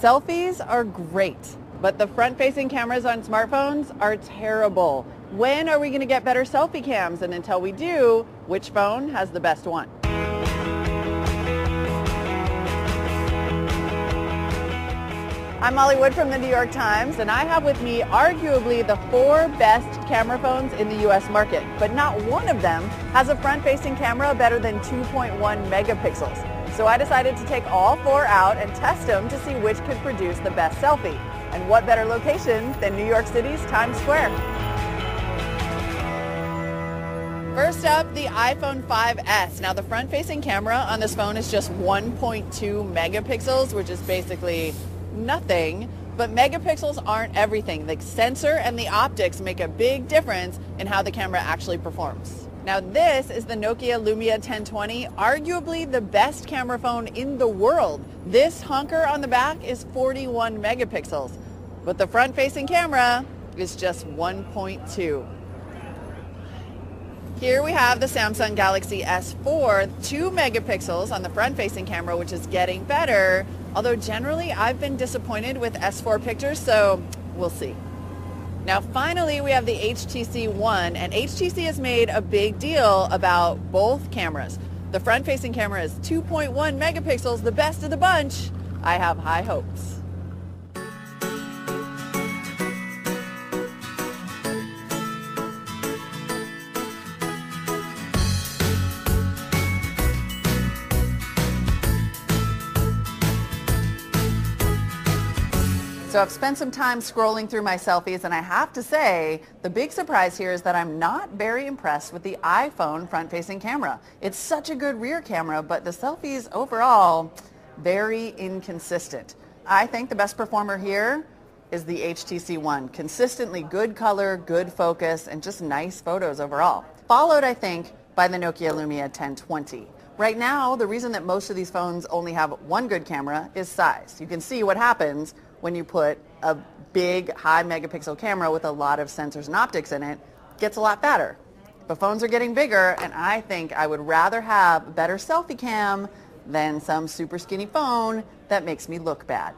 Selfies are great, but the front-facing cameras on smartphones are terrible. When are we going to get better selfie cams? And until we do, which phone has the best one? I'm Molly Wood from the New York Times, and I have with me arguably the 4 best camera phones in the U.S. market, but not one of them has a front-facing camera better than 2.1 megapixels. So I decided to take all 4 out and test them to see which could produce the best selfie. And what better location than New York City's Times Square? First up, the iPhone 5S. Now the front-facing camera on this phone is just 1.2 megapixels, which is basically nothing. But megapixels aren't everything. The sensor and the optics make a big difference in how the camera actually performs. Now this is the Nokia Lumia 1020, arguably the best camera phone in the world. This honker on the back is 41 megapixels, but the front-facing camera is just 1.2. Here we have the Samsung Galaxy S4, 2 megapixels on the front-facing camera, which is getting better, although generally I've been disappointed with S4 pictures, so we'll see. Now finally we have the HTC One, and HTC has made a big deal about both cameras. The front-facing camera is 2.1 megapixels, the best of the bunch. I have high hopes. So I've spent some time scrolling through my selfies, and I have to say, the big surprise here is that I'm not very impressed with the iPhone front-facing camera. It's such a good rear camera, but the selfies overall, very inconsistent. I think the best performer here is the HTC One. Consistently good color, good focus, and just nice photos overall. Followed, I think, by the Nokia Lumia 1020. Right now, the reason that most of these phones only have one good camera is size. You can see what happens when you put a big, high megapixel camera with a lot of sensors and optics in it. It gets a lot fatter. But phones are getting bigger, and I think I would rather have a better selfie cam than some super skinny phone that makes me look bad.